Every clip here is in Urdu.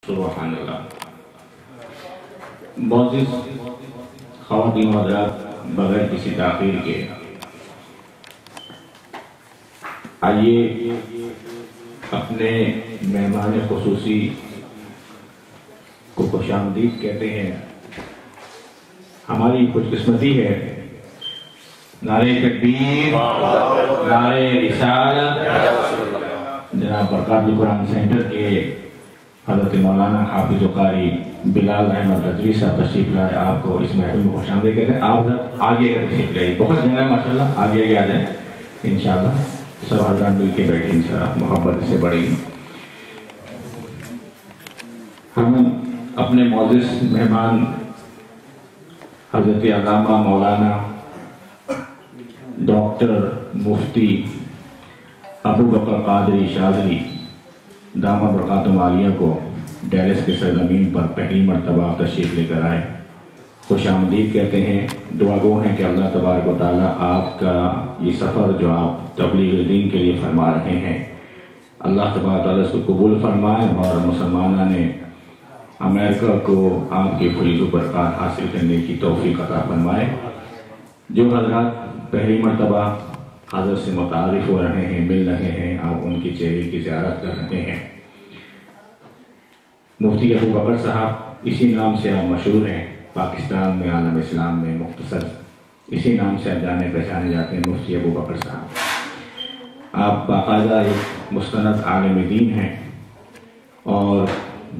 سبحان اللہ۔ معزز خواتین و حضرات، بغیر کسی تاخیر کے آئیے اپنے مہمان خصوصی کو خوش آمدید کہتے ہیں۔ ہماری خوش قسمتی ہے، نعرہ تکبیر، نعرہ رسالت، جناب برکات القرآن سینٹر کے حضرت مولانا حافظ قاری بلال احمد رضوی صاحب تشریف لائے۔ آپ کو اس محفل میں خوش آمدید کہتے ہیں۔ آپ آگے تشریف لائیے، بہت جگہ ماشاء اللہ، آگے آ جائیں انشاءاللہ۔ سب حضرات مل کے بیٹھے انشاءاللہ، محبت سے بڑی۔ ہم اپنے معزز مہمان حضرت علامہ مولانا ڈاکٹر مفتی ابو بکر قادری شاذلی دامت برکاتہم عالیہ کو ڈیلس کے سرزمین پر پہلی مرتبہ تشریف لے کر آئے، خوش آمدید کہتے ہیں۔ دعا گو ہیں کہ اللہ تبارک و تعالیٰ آپ کا یہ سفر جو آپ تبلیغ دین کے لیے فرما رہے ہیں، اللہ تبارک و تعالیٰ اس کو قبول فرمائے اور مسلمانوں نے امریکہ کو آپ کے فیض و برکات حاصل کرنے کی توفیق عطا فرمائے۔ جو حضرات پہلی مرتبہ حضرت سے متعارف ہو رہے ہیں، مل رہے ہیں، آپ ان کے چہرے کی زیارت کر رہے ہیں۔ مفتی ابو بکر صاحب، اسی نام سے آپ مشہور ہیں پاکستان میں، عالم اسلام میں، مختصر اسی نام سے آپ جانے پہچانے جاتے ہیں، مفتی ابو بکر صاحب۔ آپ باقاعدہ ایک مستند عالم دین ہیں اور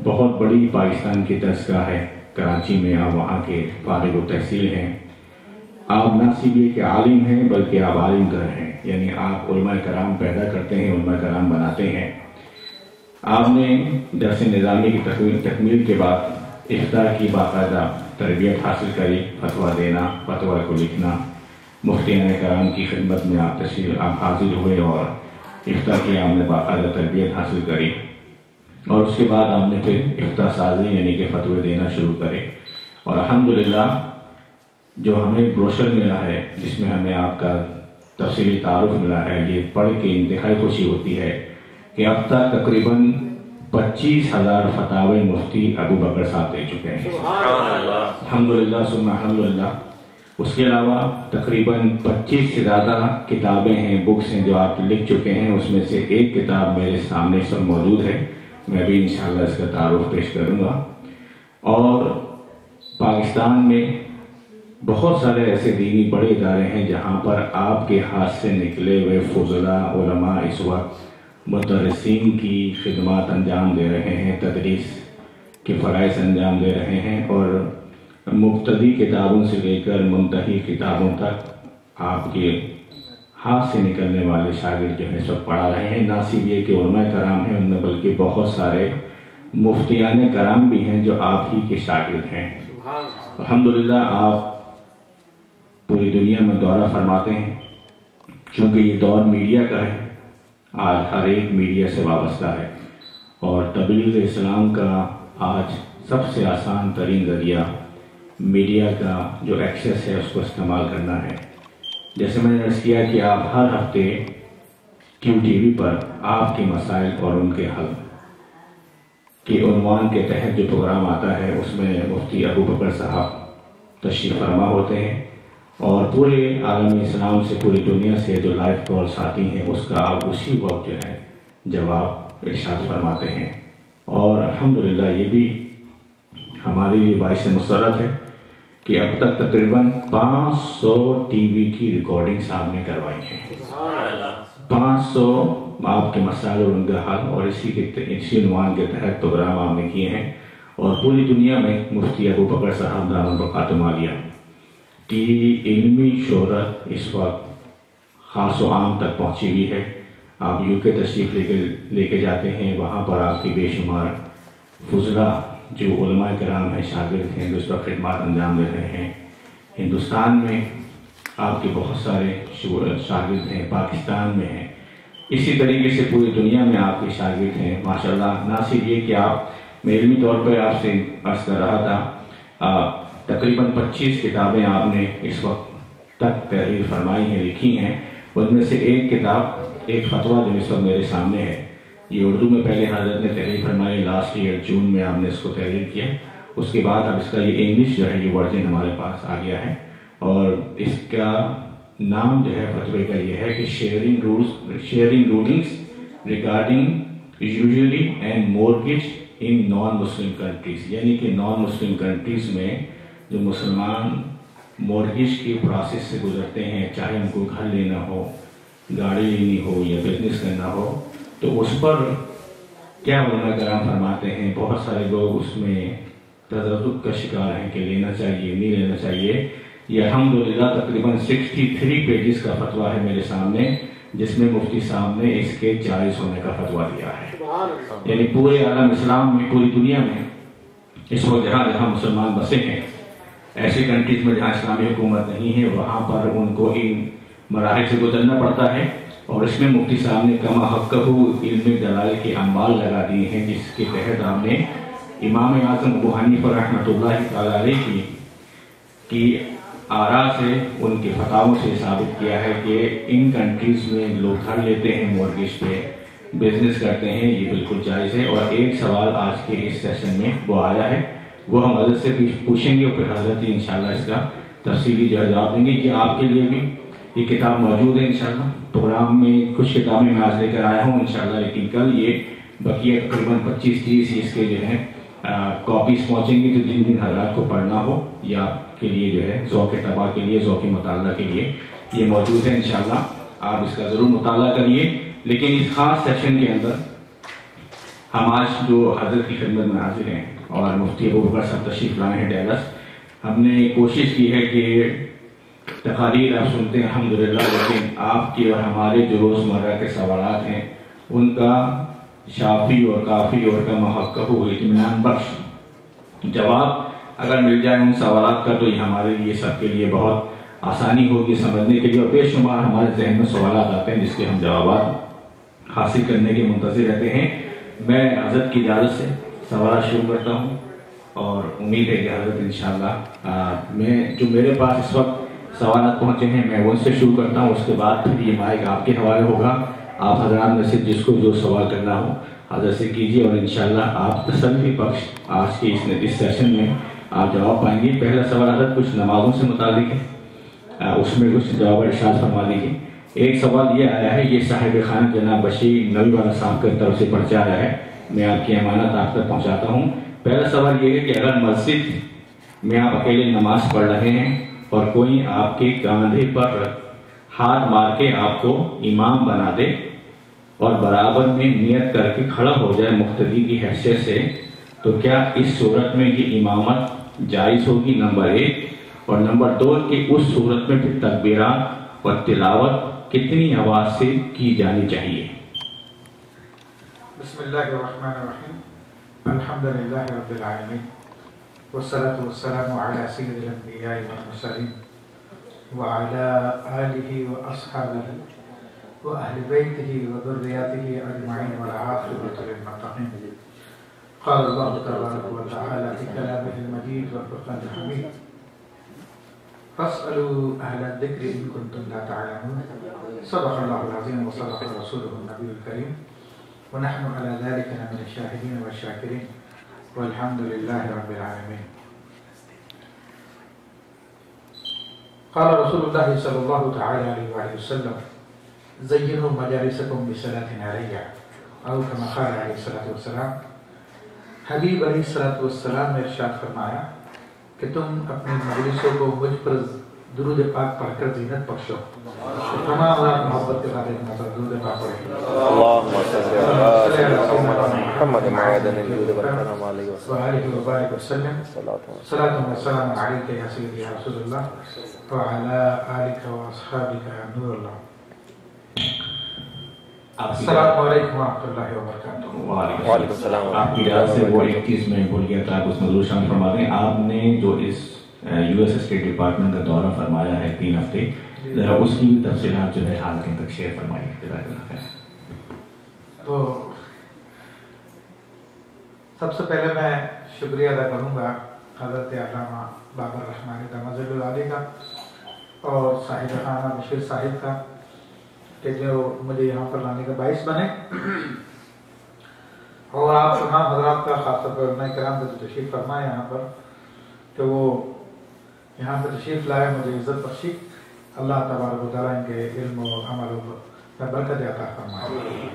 بہت بڑی پاکستان کی درسگاہ ہے کراچی میں، آپ وہاں کے فارغ التحصیل ہیں۔ آپ نہ صرف یہ کہ عالم ہیں بلکہ آپ عالم گر ہیں، یعنی آپ علماء کرام پیدا کرتے ہیں، علماء کرام بناتے ہیں۔ آپ نے درس نظامی کی تکمیل کے بعد افتاء کی باقاعدہ تربیت حاصل کری، فتویٰ دینا، فتویٰ کو لکھنا، مفتیان کرام کی خدمت میں آپ حاضر ہوئے اور افتاء کی آپ نے باقاعدہ تربیت حاصل کری، اور اس کے بعد آپ نے پھر افتاء سازی یعنی کہ فتوے دینا شروع کرے۔ اور الحمدللہ جو ہمیں بروشر ملا ہے، جس میں ہمیں آپ کا تفصیلی تعارف ملا ہے، یہ پڑھ کے انتہائی خوشی ہوتی ہے کہ اب تک تقریباً 25,000 فتاوے مفتی ابو بکر صاحب دے چکے ہیں، الحمدللہ ثم الحمدللہ۔ اس کے علاوہ تقریباً 25 سے زیادہ کتابیں ہیں، بکس ہیں جو آپ لکھ چکے ہیں، اس میں سے ایک کتاب میرے سامنے سب موجود ہے، میں بھی انشاءاللہ اس کا تعارف پیش کروں گا۔ اور پاکستان میں بہت سارے ایسے دینی بڑے ادارے ہیں جہاں پر آپ کے ہاتھ سے نکلے ہوئے فضلاء علماء اس وقت مدرسین کی خدمات انجام دے رہے ہیں، تدریس کے فرائض انجام دے رہے ہیں، اور مبتدی کتابوں سے لے کر منتہی کتابوں تک آپ کے ہاتھ سے نکلنے والے شاگرد جو ہیں سب پڑھا رہے ہیں۔ نہ صرف یہ کہ علماء کرام ہیں ان میں، بلکہ بہت سارے مفتیان کرام بھی ہیں جو آپ ہی کے شاگرد ہیں۔ الحمدللہ آپ پوری دنیا میں دورہ فرماتے ہیں، چونکہ یہ دور میڈیا کا ہے، آج ہر ایک میڈیا سے وابستہ ہے، اور تبلیغ اسلام کا آج سب سے آسان ترین ذریعہ میڈیا کا جو ایکسیس ہے اس کو استعمال کرنا ہے۔ جیسے میں نے عرض کیا کہ آپ ہر ہفتے کیو ٹی وی پر آپ کے مسائل اور ان کے حل کے عنوان کے تحت جو پروگرام آتا ہے اس میں مفتی ابو بکر صاحب تشریف فرما ہوتے ہیں، اور پورے عالم اسلام سے، پوری دنیا سے جو لائیو کالز آتی ہیں اس کا آپ اسی وقت جو ہے جواب ارشاد فرماتے ہیں۔ اور الحمدللہ یہ بھی ہمارے لیے باعث مسرت ہے کہ اب تک تقریباً 500 ٹی وی کی ریکارڈنگز آپ نے کروائی ہیں، 500 آپ کے مسائل اور ان کا حل، اور اسی عنوان کے تحت پروگرام آپ نے کیے ہیں، اور پوری دنیا میں مفتی ابو بکر صاحب دامت برکاتہم عالیہ کی علمی شہرت اس وقت خاص و عام تک پہنچی ہوئی ہے۔ آپ یو کے تشریف لے کے جاتے ہیں، وہاں پر آپ کی بے شمار فضلاء جو علماء کرام ہیں، شاگرد ہیں، جو اس وقت خدمات انجام دے رہے ہیں۔ ہندوستان میں آپ کے بہت سارے شاگرد ہیں، پاکستان میں ہیں، اسی طریقے سے پوری دنیا میں آپ کے شاگرد ہیں ماشاءاللہ۔ نہ صرف یہ کہ آپ میں علمی طور پر آپ سے عرض کر رہا تھا، تقریباً 25 کتابیں آپ نے اس وقت تک تحریر فرمائی ہیں، لکھی ہیں، ان میں سے ایک کتاب، ایک فتویٰ جو اس وقت میرے سامنے ہے، یہ اردو میں پہلے حضرت نے تحریر فرمائی، لاسٹ ایئر جون میں آپ نے اس کو تحریر کیا، اس کے بعد اب اس کا یہ انگلش جو ہے یہ ورژن ہمارے پاس آ گیا ہے، اور اس کا نام جو ہے فتوے کا یہ ہے کہ sharing rulings regarding usually and mortgage in naan Muslim countries, یعنی کہ نان مسلم کنٹریز میں جو مسلمان مورگیج کی پروسیس سے گزرتے ہیں، چاہے ان کو گھر لینا ہو، گاڑی لینی ہو یا بزنس کرنا ہو، تو اس پر کیا علماء کرام فرماتے ہیں. بہت سارے لوگ اس میں تذبذب کا شکار ہیں کہ لینا چاہیے نہیں لینا چاہیے. یہ الحمدللہ تقریباً 63 پیجز کا فتویٰ ہے میرے سامنے، جس میں مفتی صاحب نے اس کے جائز ہونے کا فتویٰ دیا ہے. یعنی پورے عالم اسلام میں، پوری دنیا میں اس وقت جہاں مسلمان بسے ہیں، ایسی کنٹریز میں جہاں اسلامی حکومت نہیں ہے، وہاں پر ان کو ان مراحل سے گزرنا پڑتا ہے. اور اس میں مفتی صاحب نے کما حقہ علم دلائل کے انبال لگا دیے ہیں، جس کے تحت ہم نے امام اعظم ابو حنیفہ رحمۃ اللہ تعالیٰ علیہ کی آراء سے، ان کے فتاووں سے ثابت کیا ہے کہ ان کنٹریز میں لوگ گھر لیتے ہیں، مورگیج پہ بزنس کرتے ہیں، یہ بالکل جائز ہے. اور ایک سوال آج کے اس سیشن میں وہ آیا ہے، وہ ہم حضرت سے پوچھیں گے اور پھر حضرت انشاءاللہ اس کا تفصیلی جواب دیں گے. یہ آپ کے لیے بھی یہ کتاب موجود ہے انشاءاللہ پروگرام میں، کچھ کتابیں میں آج لے کر آیا ہوں انشاءاللہ، لیکن کل یہ بقیہ تقریباً 25-30 اس کے جو ہیں کاپیز پہنچیں گی، تو جن جن حضرات کو پڑھنا ہو یا آپ کے لیے جو ہے ذوق طبع کے لیے، ذوق مطالعہ کے لیے یہ موجود ہے انشاءاللہ. آپ اس کا ضرور مطالعہ کریے. لیکن اس خاص سیشن کے اندر ہم آج جو حضرت کی خدمت میں حاضر ہیں اور مفتی ابو بکر صاحب تشریف لائے ہیں ڈیلس، ہم نے کوشش کی ہے کہ تقاریر آپ سنتے ہیں الحمدللہ، لیکن آپ کی اور ہمارے جو روزمرہ کے سوالات ہیں ان کا شافی اور کافی اور کا محقق و اطمینان بخش جواب اگر مل جائے ان سوالات کا، تو یہ ہمارے لیے سب کے لیے بہت آسانی ہوگی سمجھنے کے لیے. اور بے شمار ہمارے ذہن میں سوالات آتے ہیں جس کے ہم جوابات حاصل کرنے کے منتظر رہتے ہیں. میں حضرت کی اجازت سے سوالات شروع کرتا ہوں، اور امید ہے کہ حضرت انشاءاللہ جو میرے پاس اس وقت سوالات پہنچے ہیں میں ان سے شروع کرتا ہوں. اس کے بعد پھر یہ مائک آپ کے حوالے ہوگا. آپ حضرات میں سے جس کو جو سوال کرنا ہو حضرت سے کیجیے، اور انشاءاللہ آپ تسلی بخش آج کے اس سیشن میں آپ جواب پائیں گے. پہلا سوال حضرت کچھ نمازوں سے متعلق ہے، اس میں کچھ جواب ارشاد فرما دیجیے. ایک سوال یہ آیا ہے، یہ صاحب خانہ جناب بشیر نوی والا صاحب کی طرف سے پرچہ آیا ہے، میں آپ کی امانت آپ تک پہنچاتا ہوں. پہلا سوال یہ ہے کہ اگر مسجد میں آپ اکیلے نماز پڑھ رہے ہیں اور کوئی آپ کے کاندھے پر ہاتھ مار کے آپ کو امام بنا دے اور برابر میں نیت کر کے کھڑا ہو جائے مقتدی کی حیثیت سے، تو کیا اس صورت میں یہ امامت جائز ہوگی؟ نمبر 1. اور نمبر 2 کہ اس صورت میں پھر تکبیرات اور تلاوت کتنی آواز سے کی جانی چاہیے؟ بسم اللہ الرحمن الرحیم. الحمدللہ رب العالمین، والصلاة والسلام علی سید الانبیاء والمرسلین وعلی آلہ واصحابہ واہل بیتہ وذریاتہ اجمعین والعاقبۃ للمتقین. قال اللہ تبارک وتعالی فی کلامہ المجید والفرقان الحمید: فاسألوا اہل الذکر ان کنتم لا تعلمون. صدق اللہ العظیم وصدق رسولہ النبی الکریم، ونحن على ذلك من الشاهدين والشاكرين والحمد لله رب العالمين. قال رسول الله صلى الله تعالى عليه وآله وسلم: زينوا مجالسكم بصلاة علي، او كما قال عليه الصلاة والسلام. حبیب علیہ الصلاة والسلام نے ارشاد فرمایا کہ تم اپنی مجلسوں کو مجھ پر درود پاک پڑھ کر زینت بخشو. تمام اللہ محبت کے ساتھ ایک مرتبہ درود پاک پڑھیں. اللهم صل على محمد معدن الجود والكرم علیہ وآلہ وبارک وسلم. صلاة والسلام علیک یا سیدی یا رسول اللہ وعلی آلک واصحابک یا نور اللہ. السلام علیکم ورحمۃ اللہ وبرکاتہ. وعلیکم السلام. آپ کی اجازت سے وہ ایک چیز میں بھول گیا تھا، اس میں ضرور شامل فرما دیں. آپ نے جو اس یو ایس اسٹیٹ ڈپارٹمنٹ کا دورہ فرمایا ہے 3 ہفتے، ذرا اس کی بھی تفصیلات جو ہے حال تک شیئر فرمائیے. جزاک اللہ خیر. تو سب سے پہلے میں شکریہ ادا کروں گا حضرت علامہ بابر رحمانی دامت العالی کا اور صاحب خانہ بشیر صاحب کا کہ جو مجھے یہاں پر لانے کا باعث بنے. اور آپ تمام حضرات کا خاص طور پر علماء کرام کا تشریف فرمائے یہاں پر، کہ وہ یہاں پہ تشریف لائے، مجھے عزت بخشی، اللہ تبارک و تعالیٰ ان کے علم و عمل میں برکت عطا فرمائے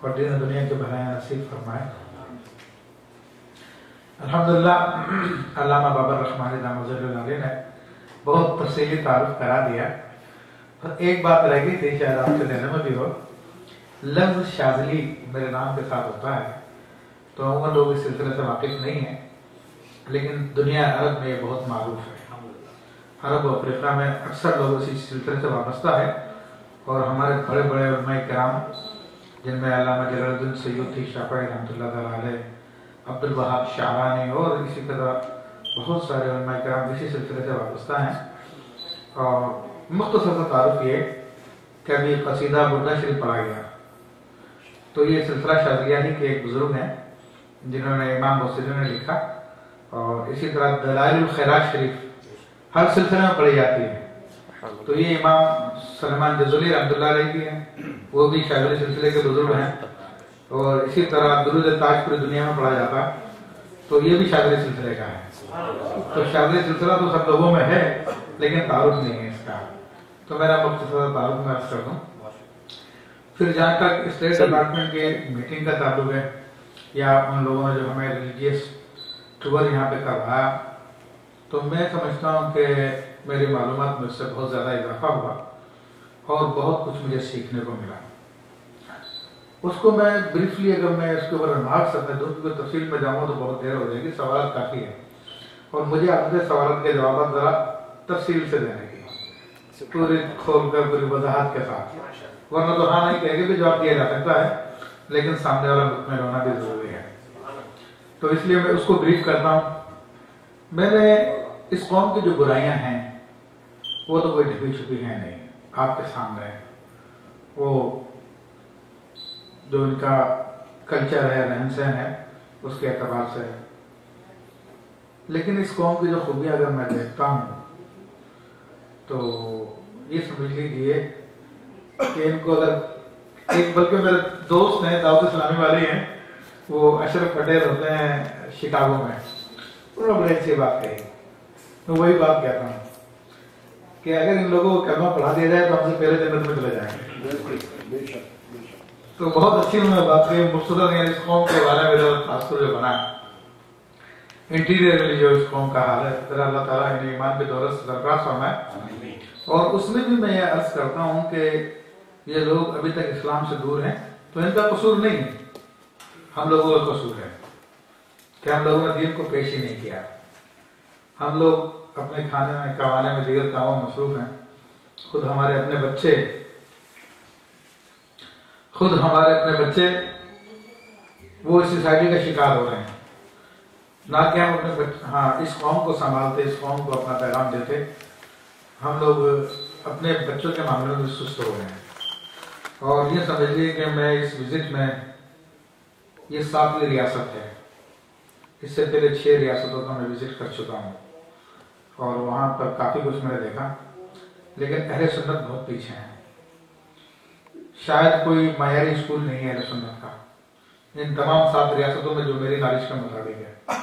اور دین و دنیا کے بھلائیاں نصیب فرمائے۔ الحمدللہ علامہ بابر رحمانی دامت العالیہ نے بہت تفصیلی تعارف کرا دیا، پر ایک بات رہ گئی تھی، شاید آپ کے ذہن میں بھی ہو، لفظ شاذلی میرے نام کے ساتھ ہوتا ہے، تو عموماً لوگ اس سلسلے سے واقف نہیں ہیں، لیکن دنیا عرب میں یہ بہت معروف ہے، عرب و افریقہ میں اکثر لوگ اسی سلسلے سے وابستہ ہے، اور ہمارے بڑے بڑے علماء کرام جن میں علامہ جلال الدین سیوطی شافعی رحمۃ اللہ تعالیٰ علیہ، عبد الوہاب شعرانی اور اسی طرح بہت سارے علماء کرام اسی سلسلے سے وابستہ ہیں۔ اور مختصر سا تعارف یہ کہ ابھی قصیدہ بردہ شریف پڑھا گیا، تو یہ سلسلہ شاذلیہ ہی کے ایک بزرگ ہیں جنہوں نے امام بصری نے لکھا، اور اسی طرح دلائل الخیرات شریف ہر سلسلے میں پڑھی جاتی ہے، تو یہ امام سلمان جزولی رحمۃ اللہ علیہ کی ہیں، وہ بھی شاذلی سلسلے کے بزرگ ہیں، اور اسی طرح درود تاج پوری دنیا میں پڑھا جاتا ہے، تو یہ بھی شاذلی سلسلے کا ہے۔ تو شاذلی سلسلہ تو سب لوگوں میں ہے، لیکن تعارف نہیں ہے اس کا، تو میرا مختصر تعارف میں عرض کر دوں۔ پھر جہاں تک اسٹیٹ ڈپارٹمنٹ کے میٹنگ کا تعلق ہے، یا ان لوگوں نے جو ہمیں ریلیجیس ٹور یہاں پہ کروایا، تو میں سمجھتا ہوں کہ میری معلومات میں اس سے بہت زیادہ اضافہ ہوا اور بہت کچھ مجھے سیکھنے کو ملا۔ اس کو میں بریفلی اگر میں اس کے اوپر ریمارکس اپنے دوں، کیونکہ تفصیل میں جاؤں تو بہت دیر ہو جائے گی، سوالات کافی ہیں اور مجھے آپ سے سوالات کے جوابات ذرا تفصیل سے دینے کی، پوری کھول کر پوری وضاحت کے ساتھ، ورنہ تو ہاں نہیں کہہ کے بھی جواب دیا جا سکتا ہے، لیکن سامنے والا مطمئن ہونا بھی ضروری ہے، تو اس لیے میں اس کو بریف کرتا ہوں۔ میں نے اس قوم کی جو برائیاں ہیں وہ تو کوئی ڈھپی چھپی ہیں نہیں، آپ کے سامنے ہے، وہ جو ان کا کلچر ہے، رہن سہن ہے، اس کے اعتبار سے ہے، لیکن اس قوم کی جو خوبیاں اگر میں دیکھتا ہوں تو یہ سمجھ لیجیے کہ ان کو اگر ایک، بلکہ میرے دوست ہیں دعوت اسلامی والے ہیں، وہ اشرف پٹیل ہوتے ہیں شکاگو میں، انہوں نے بڑی اچھی بات کہی، میں وہی بات کہتا ہوں کہ اگر ان لوگوں کو کلمہ پڑھا دیا جائے تو ہم سے پہلے جنت میں چلے جائیں گے۔ تو بہت اچھی انہوں نے بات کہی، مختصر یعنی اس قوم کے بارے میں میرا تاثر جو بنا، انٹیریئرلی جو اس قوم کا حال ہے، پھر اللہ تعالیٰ انہیں ایمان کی دولت سے سرفراز فرمائے۔ اور اس میں بھی میں یہ عرض کرتا ہوں کہ یہ لوگ ابھی تک اسلام سے دور ہیں، تو ان کا قصور نہیں ہے، ہم لوگوں کا قصور ہے کہ ہم لوگوں نے دین کو پیش ہی نہیں کیا، ہم لوگ اپنے کھانے میں، کمانے میں، دیگر کاموں میں مصروف ہیں، خود ہمارے اپنے بچے وہ اس سوسائٹی کا شکار ہو رہے ہیں، نہ کہ ہم اپنے اس قوم کو سنبھالتے، اس قوم کو اپنا پیغام دیتے، ہم لوگ اپنے بچوں کے معاملے میں سست ہو رہے ہیں۔ اور یہ سمجھ لیے کہ میں اس وزٹ میں، یہ 7ویں ریاست ہے، اس سے پہلے 6 ریاستوں کا میں وزٹ کر چکا ہوں، اور وہاں پر کافی کچھ میں نے دیکھا، لیکن اہل سنت بہت پیچھے ہیں، شاید کوئی معیاری اسکول نہیں ہے اہل سنت کا ان تمام 7 ریاستوں میں، جو میری نالج کے مطابق ہے،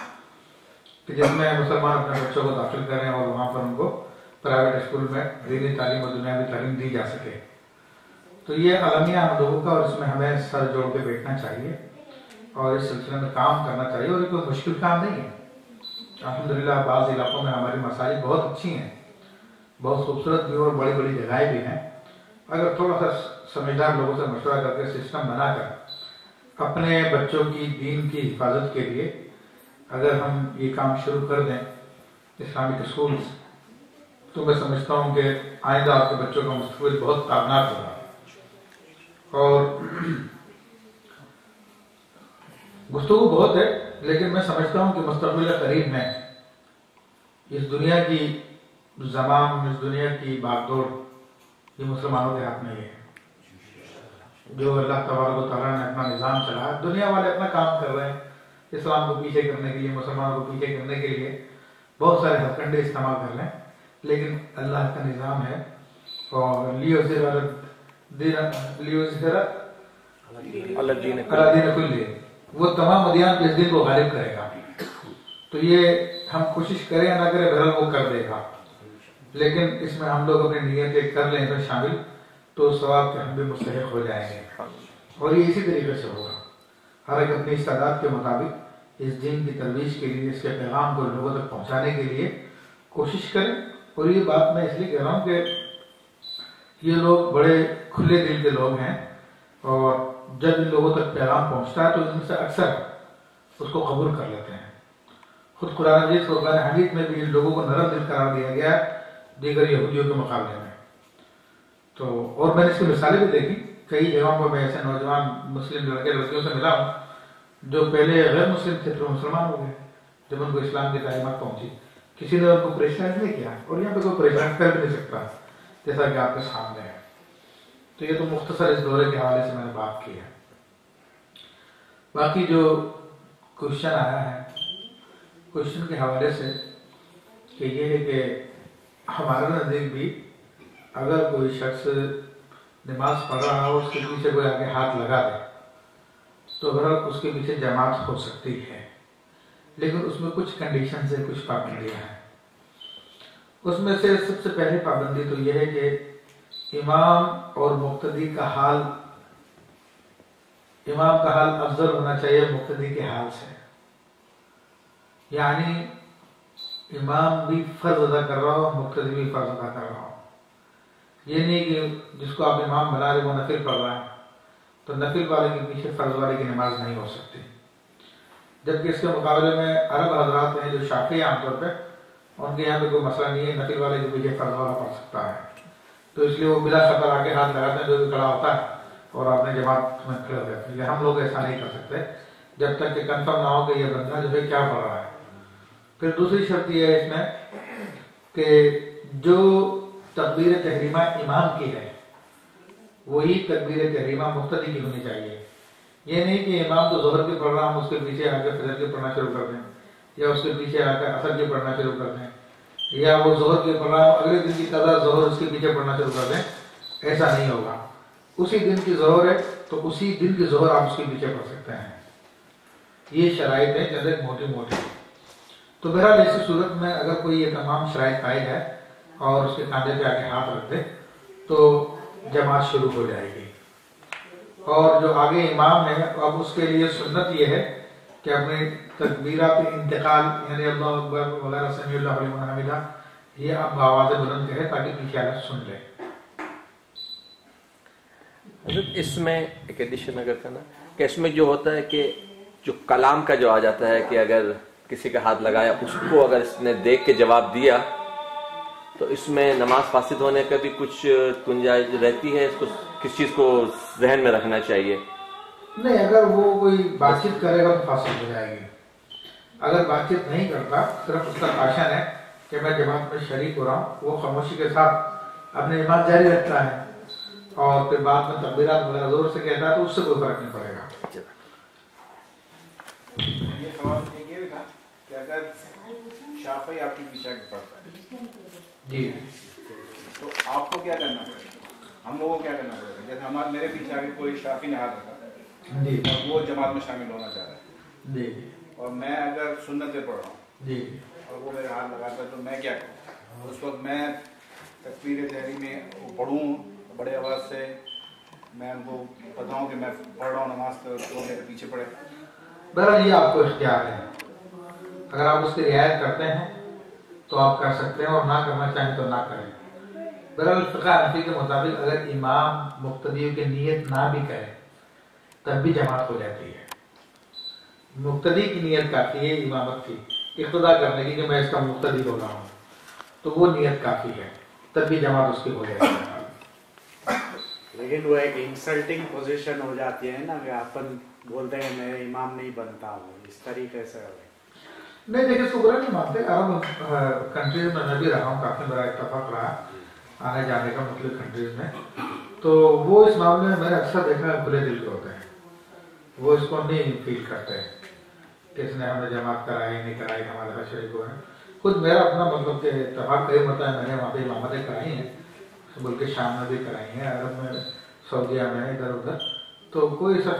کہ جس میں مسلمان اپنے بچوں کو داخل کریں اور وہاں پر ان کو پرائیویٹ اسکول میں دینی تعلیم اور دنیاوی تعلیم دی جا سکے۔ تو یہ عالمیہ ہم لوگوں کا، اور اس میں ہمیں سر جوڑ کے بیٹھنا چاہیے اور اس سلسلے میں کام کرنا چاہیے، اور یہ کوئی مشکل کام نہیں ہے۔ الحمدللہ بعض علاقوں میں ہماری مساجد بہت اچھی ہیں، بہت خوبصورت بھی اور بڑی بڑی جگہیں بھی ہیں، اگر تھوڑا سا سمجھدار لوگوں سے مشورہ کر کے سسٹم بنا کر اپنے بچوں کی دین کی حفاظت کے لیے اگر ہم یہ کام شروع کر دیں اسلامک اسکولز، تو میں سمجھتا ہوں کہ آئندہ آپ کے بچوں کا مستقبل بہت تابناک ہوگا۔ اور گفتگو بہت ہے، لیکن میں سمجھتا ہوں کہ مستقبل قریب میں اس دنیا کی زمام، اس دنیا کی باغ دوڑ، یہ مسلمانوں کے ہاتھ میں ہے، جو اللہ تبارک و تعالیٰ نے اپنا نظام چلایا، دنیا والے اپنا کام کر رہے ہیں اسلام کو پیچھے کرنے کے لیے، مسلمانوں کو پیچھے کرنے کے لیے بہت سارے ہتھ کنڈے استعمال کر لیں، لیکن اللہ کا نظام ہے، اور لیظہر الدین کلہ، وہ تمام ادیان کے اس دن کو غالب کرے گا. تو یہ ہم کوشش کریں یا نہ کریں بہرحال وہ کر دے گا، لیکن اس میں ہم لوگ اپنی نیتیں کر لیں تو شامل، تو ثواب کے ہم بھی مستحق ہو جائیں گے. اور یہ اسی طریقے سے ہوگا، ہر ایک اپنی استعداد کے مطابق اس دین کی ترویج کے لیے، اس کے پیغام کو لوگوں تک پہنچانے کے لیے کوشش کریں. اور یہ بات میں اس لیے کہہ رہا ہوں کہ یہ لوگ بڑے کھلے دل کے لوگ ہیں، اور جب ان لوگوں تک پیغام پہنچتا ہے تو ان سے اکثر اس کو قبول کر لیتے ہیں. خود قرآن مجید کو قرآن حدیث میں بھی ان لوگوں کو نرم دل قرار دیا گیا ہے دیگر یہودیوں کے مقابلے میں. تو اور میں نے اس کی مثالیں بھی دیکھی، کئی جگہوں پر میں ایسے نوجوان مسلم لڑکے لڑکیوں سے ملا ہوں جو پہلے غیر مسلم تھے پھر مسلمان ہو گئے جب ان کو اسلام کی تعلیمات پہنچی. کسی نے ان کو پریشرائز نہیں کیا، اور یہاں پہ کوئی پریشرائز کر بھی نہیں سکتا جیسا کہ آپ کے سامنے ہے. تو یہ تو مختصر اس دورے کے حوالے سے میں نے بات کی ہے. باقی جو کوشچن آیا ہے، کوشچن کے حوالے سے کہ یہ ہے کہ ہمارے نزدیک بھی اگر کوئی شخص نماز پڑھ رہا ہو، اس کے پیچھے کوئی آگے ہاتھ لگا دے تو بہرحال اس کے پیچھے جماعت ہو سکتی ہے، لیکن اس میں کچھ کنڈیشنز ہیں، کچھ پابندیاں ہیں. اس میں سے سب سے پہلی پابندی تو یہ ہے کہ امام اور مقتدی کا حال، امام کا حال افضل ہونا چاہیے مقتدی کے حال سے. یعنی امام بھی فرض ادا کر رہا ہو، مقتدی بھی فرض ادا کر رہا ہو. یہ نہیں کہ جس کو آپ امام بنا رہے وہ نفل پڑھ رہا ہے تو نفل والے کے پیچھے فرض والے کی نماز نہیں ہو سکتی. جبکہ اس کے مقابلے میں عرب حضرات ہیں جو شافعی عام طور پہ، ان کے یہاں پہ کوئی مسئلہ نہیں ہے، نفل والے کے پیچھے فرض والا پڑھ سکتا ہے. تو اس لیے وہ بلا خطر آ کے ہاتھ لگاتے ہیں جو بھی کھڑا ہوتا ہے اور آپ نے جماعت میں کھڑے ہو جاتے ہیں. ہم لوگ ایسا نہیں کر سکتے جب تک کہ کنفرم نہ ہو کہ یہ بندہ جو ہے کیا پڑھ رہا ہے. پھر دوسری شرط یہ ہے اس میں کہ جو تکبیر تحریمہ امام کی ہے وہی تکبیر تحریمہ مقتدی کی ہونی چاہیے. یہ نہیں کہ امام تو ظہر کی پڑھ رہا ہم اس کے پیچھے آ کے فجر کی پڑھنا شروع کر دیں، یا اس کے پیچھے آ کر عصر کی پڑھنا شروع کر دیں، یا وہ ظہر کی پڑھ رہا ہم اگلے دن کی قضا ظہر اس کے پیچھے پڑھنا شروع کر دیں. ایسا نہیں ہوگا. اسی دن کی ظہر ہے تو اسی دن کی ظہر آپ اس کے پیچھے پڑھ سکتے ہیں. یہ شرائط ہیں جیسے موٹی موٹی. تو بہرحال ایسی صورت میں اگر کوئی یہ تمام شرائط قائل ہے اور اس کے کاندھے پہ آ کے ہاتھ رکھ دے تو جماعت شروع ہو جائے گی. اور جو آگے امام ہے اب اس کے لیے سنت یہ ہے کہ اپنے تکبیرات انتقال یعنی اللہ اکبر وغیرہ سمیع اللہ لمن حمدہ یہ آپ آواز بلند کہے تاکہ پیچھے والے سن لے. اس میں ایک ایڈیشن اگر کرنا کہ اس میں جو ہوتا ہے کہ جو کلام کا جو آ جاتا ہے کہ اگر کسی کا ہاتھ لگایا اس کو اگر اس نے دیکھ کے جواب دیا تو اس میں نماز فاسد ہونے کا بھی کچھ گنجائش رہتی ہے. اس کو کس چیز کو ذہن میں رکھنا چاہیے؟ نہیں، اگر وہ کوئی بات چیت کرے گا تو فاسد ہو جائے گی. اگر بات چیت نہیں کرتا، صرف اس کا بھاشن ہے کہ میں جماعت میں شریک ہو رہا ہوں، وہ خاموشی کے ساتھ اپنی نماز جاری رکھتا ہے اور پھر بعد میں تکبیرات وغیرہ زور سے کہتا ہے تو اس سے کوئی فرق نہیں پڑے گا. یہ سوال یہ بھی تھا کہ اگر شافعی آپ کی پیچھے پڑتا ہے جی تو آپ کو کیا کرنا پڑے گا؟ ہم لوگوں کو کیا کرنا پڑے گا؟ جیسے ہمارے میرے پیچھے آگے کوئی شافعی نے ہاتھ رکھا جی اور وہ جماعت میں شامل ہونا چاہ رہا ہے جی اور میں اگر سنتیں پڑھ رہا ہوں جی اور وہ میرے ہاتھ لگاتا ہے تو میں کیا کروں؟ اس وقت میں تکبیر تحریم میں پڑھوں بڑے آواز سے، میں ان کو بتاؤں کہ میں پڑھ رہا ہوں نماز تو میرے پیچھے پڑھے؟ بہرحال یہ آپ کو اختیار ہے. اگر آپ اس کی رعایت کرتے ہیں تو آپ کر سکتے ہیں اور نہ کرنا چاہیں تو نہ کریں. بہرحال فقہ حنفی کے مطابق اگر امام مقتدیوں کی نیت نہ بھی کرے تب بھی جماعت ہو جاتی ہے. مقتدی کی نیت کافی ہے امامت کی اقتدا کرنے کی کہ میں اس کا مقتدی ہو رہا ہوں، تو وہ نیت کافی ہے، تب بھی جماعت اس کی ہو جاتی ہے. لیکن وہ ایک انسلٹنگ پوزیشن ہو جاتی ہے نا کہ اپن بولتے ہیں میں امام نہیں بنتا ہوں، اس طریقے سے نہیں. دیکھیں اس کو برا نہیں مانتے. عرب کنٹریز میں میں بھی رہا ہوں، کافی بڑا اتفاق رہا آنے جانے کا مختلف کنٹریز میں، تو وہ اس معاملے میں میں نے اکثر دیکھا ہے کھلے دل کے ہوتے ہیں. وہ اس کو نہیں فیل کرتے کہ اس نے ہمیں جماعت کرائی نہیں کرائی، ہمارے ساتھ شریک ہوئے ہیں. خود میرا اپنا مطلب کہ اتفاق کئی ہوتا ہے، میں نے وہاں پہ امامتیں کرائی ہیں، بلکہ شام میں بھی کرائی ہیں، عرب میں، سعودیہ میں، ادھر ادھر، تو کوئی ایسا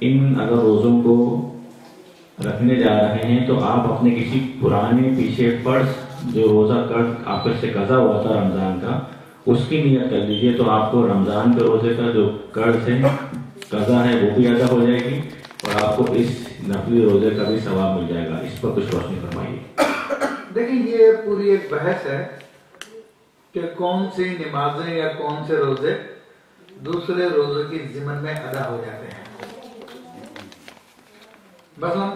ان اگر روزوں کو رکھنے جا رہے ہیں تو آپ اپنے کسی پرانے پیچھے فرض جو روزہ قرض آپ سے قضا ہوا تھا رمضان کا اس کی نیت کر لیجئے، تو آپ کو رمضان کے روزے کا جو قرض ہے قضا ہے وہ بھی ادا ہو جائے گی اور آپ کو اس نفلی روزے کا بھی ثواب مل جائے گا۔ اس پر کچھ روشنی فرمائیے۔ دیکھیں یہ پوری ایک بحث ہے کہ کون سی نمازیں یا کون سے روزے دوسرے روزے کی ضمن میں ادا ہو جاتے ہیں۔ مثلاً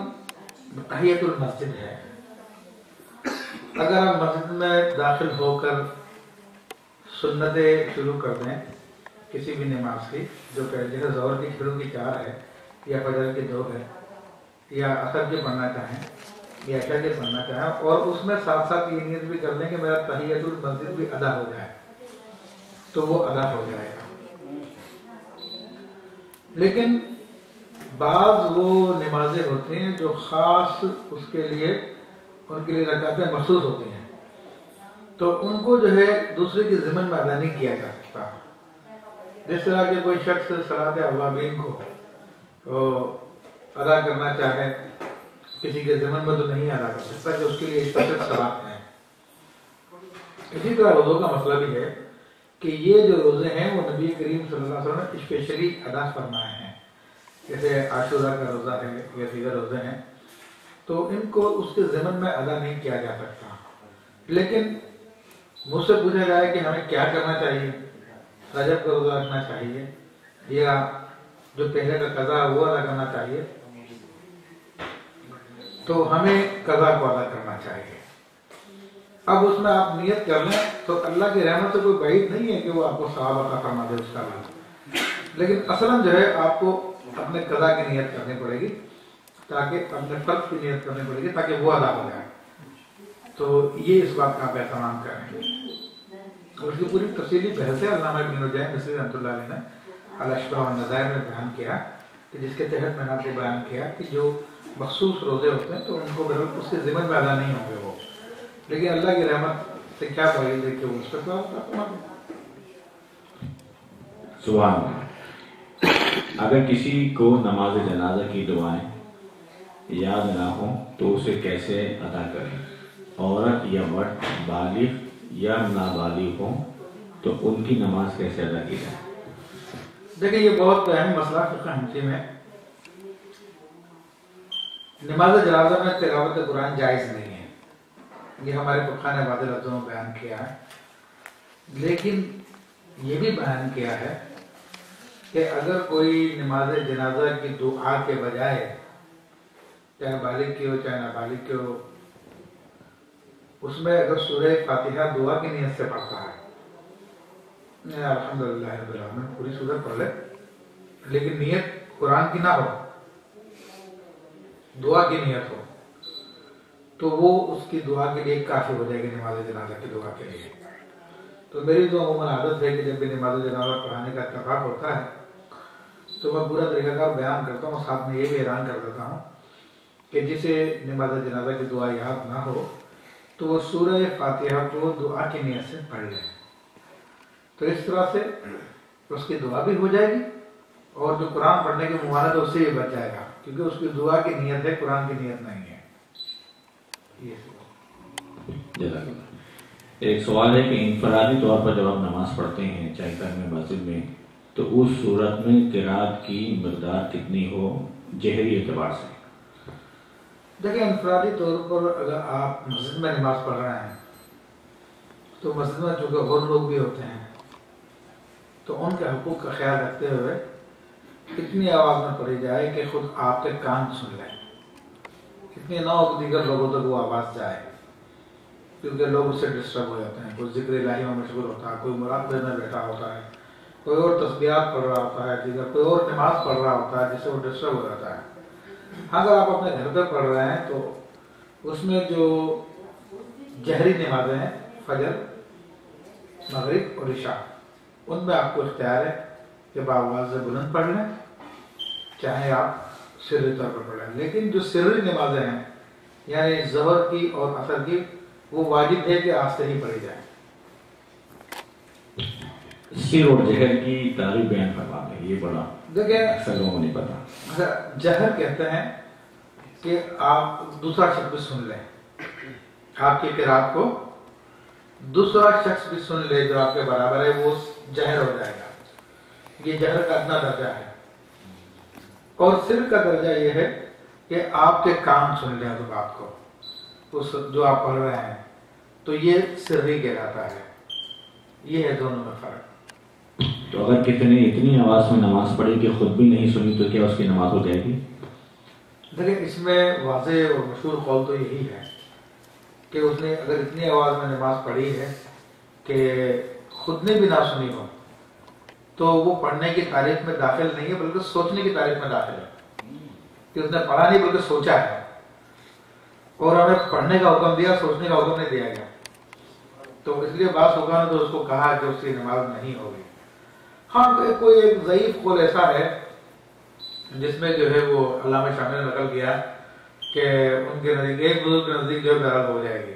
تحیۃ المسجد ہے، اگر آپ مسجد میں داخل ہو کر سنتیں شروع کر دیں کسی بھی نماز کی، جو کہ جیسے ظہر کی شروع کی 4 ہے یا فجر کی 2 ہے یا عصر کی پڑھنا چاہیں یا عشاء کی پڑھنا چاہیں، اور اس میں ساتھ ساتھ یہ نیت بھی کر لیں کہ میرا تحیۃ المسجد بھی ادا ہو جائے، تو وہ ادا ہو جائے گا۔ لیکن بعض وہ نمازیں ہوتی ہیں جو خاص اس کے لیے ان کے لیے رکعتیں مخصوص ہوتی ہیں، تو ان کو جو ہے دوسرے کی ضمن میں ادا نہیں کیا جا سکتا۔ جس طرح کہ کوئی شخص صلاۃ اوابین کو ادا کرنا چاہے کسی کے ضمن میں تو نہیں ادا کر سکتا کہ اس کے لیے اسپیشل صلاۃ ہے۔ اسی طرح روزوں کا مسئلہ بھی ہے کہ یہ جو روزے ہیں وہ نبی کریم صلی اللہ علیہ وسلم نے اسپیشلی ادا فرمائے ہیں، جیسے عاشورہ کا روزہ ہے یا دیگر روزے ہیں، تو ان کو اس کے ضمن میں ادا نہیں کیا جا سکتا۔ لیکن مجھ سے پوچھا جائے کہ ہمیں کیا کرنا چاہیے، رجب کا روزہ رکھنا چاہیے یا جو پہلے کا قضا ہے وہ ادا کرنا چاہیے، تو ہمیں قضا کو ادا کرنا چاہیے۔ اب اس میں آپ نیت کر لیں تو اللہ کی رحمت سے کوئی بعید نہیں ہے کہ وہ آپ کو ثواب عطا فرما دے اس کا بھی، لیکن اصلاً جو ہے آپ کو اپنے قضا کی نیت کرنی پڑے گی، تاکہ اپنے فرض کی نیت کرنی پڑے گی تاکہ وہ ادا ہو جائے۔ تو یہ اس بات کا آپ اہتمام کریں۔ اور اس کی پوری تفصیلی بحث ہے، علامہ ابن نجیم مصری رحمۃ اللہ علیہ نے الاشباہ والنظائر میں بیان کیا، کہ جس کے تحت میں نے آپ کو بیان کیا کہ جو مخصوص روزے ہوتے ہیں تو ان کو اس کے ضمن میں ادا نہیں ہوں گے وہ، لیکن اللہ کی رحمت سے کیا بعید ہے کہ وہ اس پر فرما دیں۔ سبحان اللہ۔ اگر کسی کو نماز جنازہ کی دعائیں یاد نہ ہوں تو اسے کیسے ادا کریں؟ عورت یا مرد بالغ یا نابالغ ہوں تو ان کی نماز کیسے ادا کی جائے؟ دیکھیں یہ بہت اہم مسئلہ فقہ حنفی میں۔ نماز جنازہ میں تلاوت قرآن جائز نہیں ہے، یہ ہمارے فقہ نے واضح لفظوں میں بیان کیا ہے، لیکن یہ بھی بیان کیا ہے کہ اگر کوئی نماز جنازہ کی دعا کے بجائے چاہے بالغ کی ہو چاہے نابالغ کی ہو، اس میں اگر سورہ فاتحہ دعا کی نیت سے پڑھتا ہے، الحمدللہ رب العالمین پوری سورت پڑھ لے، لیکن نیت قرآن کی نہ ہو، دعا کی نیت ہو، تو وہ اس کی دعا کے لیے کافی ہو جائے گی، نماز جنازہ کی دعا کے لیے۔ تو میری تو عموماً عادت ہے کہ جب بھی نماز جنازہ پڑھانے کا اتفاق ہوتا ہے تو میں پورا طریقہ کار بیان کرتا ہوں، ساتھ میں یہ بھی اعلان کر دیتا ہوں کہ جسے نماز جنازہ کی دعا یاد نہ ہو تو وہ سورہ فاتحہ کو دعا کی نیت سے پڑھ لیں، تو اس طرح سے اس کی دعا بھی ہو جائے گی اور جو قرآن پڑھنے کی ممانعت ہے اس سے بھی بچ جائے گا، کیونکہ اس کی دعا کی نیت ہے، قرآن کی نیت نہیں ہے۔ جزاک اللہ۔ ایک سوال ہے کہ انفرادی طور پر جب آپ نماز پڑھتے ہیں چاہے گھر میں مسجد میں، تو اس صورت میں قرات کی مقدار کتنی ہو جہری اعتبار سے؟ دیکھیں انفرادی طور پر اگر آپ مسجد میں نماز پڑھ رہے ہیں تو مسجد میں چونکہ اور لوگ بھی ہوتے ہیں تو ان کے حقوق کا خیال رکھتے ہوئے اتنی آواز میں پڑھی جائے کہ خود آپ کے کان سن لیں، اتنی نہ ہو کہ دیگر لوگوں تک وہ آواز جائے، کیونکہ لوگ اس سے ڈسٹرب ہو جاتے ہیں، کوئی ذکر الہی میں مشغول ہوتا ہے، کوئی مراقبے میں بیٹھا ہوتا ہے، کوئی اور تسبیحات پڑھ رہا ہوتا ہے، دیگر کوئی اور نماز پڑھ رہا ہوتا ہے جس سے وہ ڈسٹرب ہو جاتا ہے۔ اگر آپ اپنے گھر پہ پڑھ رہے ہیں تو اس میں جو جہری نمازیں ہیں فجر، مغرب اور عشاء، ان میں آپ کو اختیار ہے کہ باآواز سے بلند پڑھ لیں، چاہے آپ سری طور پر پڑھ لیں، لیکن جو سری نمازیں ہیں یعنی ظہر کی اور عصر کی، وہ واجب ہے کہ آہستہ ہی پڑھی جائیں۔ سر اور جہر کی تعریف بیان فرماتے ہیں، یہ بڑا دیکھیں اکثر لوگوں کو نہیں پتا. جہر کہتے ہیں کہ آپ دوسرا شخص بھی سن لیں، آپ کی قرات کو دوسرا شخص بھی سن لے جو آپ کے برابر ہے، وہ جہر ہو جائے گا. یہ جہر کا ادنا درجہ ہے. اور سر کا درجہ یہ ہے کہ آپ کے کان سن لیں اس بات کو، اس جو آپ پڑھ رہے ہیں، تو یہ سری کہلاتا ہے. یہ ہے دونوں میں فرق. تو اگر کسی نے اتنی آواز میں نماز پڑھی کہ خود بھی نہیں سنی تو کیا اس کی نماز ہو جائے گی؟ دیکھیں اس میں واضح اور مشہور قول تو یہی ہے کہ اس نے اگر اتنی آواز میں نماز پڑھی ہے کہ خود نے بھی نہ سنی ہو تو وہ پڑھنے کی تعریف میں داخل نہیں ہے، بلکہ سوچنے کی تعریف میں داخل ہے کہ اس نے پڑھا نہیں بلکہ سوچا ہے. اور ہمیں پڑھنے کا حکم دیا، سوچنے کا حکم نہیں دیا گیا. تو اس لیے بعض لوگوں نے تو اس کو کہا کہ اس کی نماز نہیں ہوگی. ہاں کوئی ایک ضعیف قول ایسا ہے جس میں جو ہے وہ علامہ شامل نے نقل کیا کہ ان کے نزدیک ایک بزرگ کے نزدیک جو ہے بہرحال ہو جائے گی.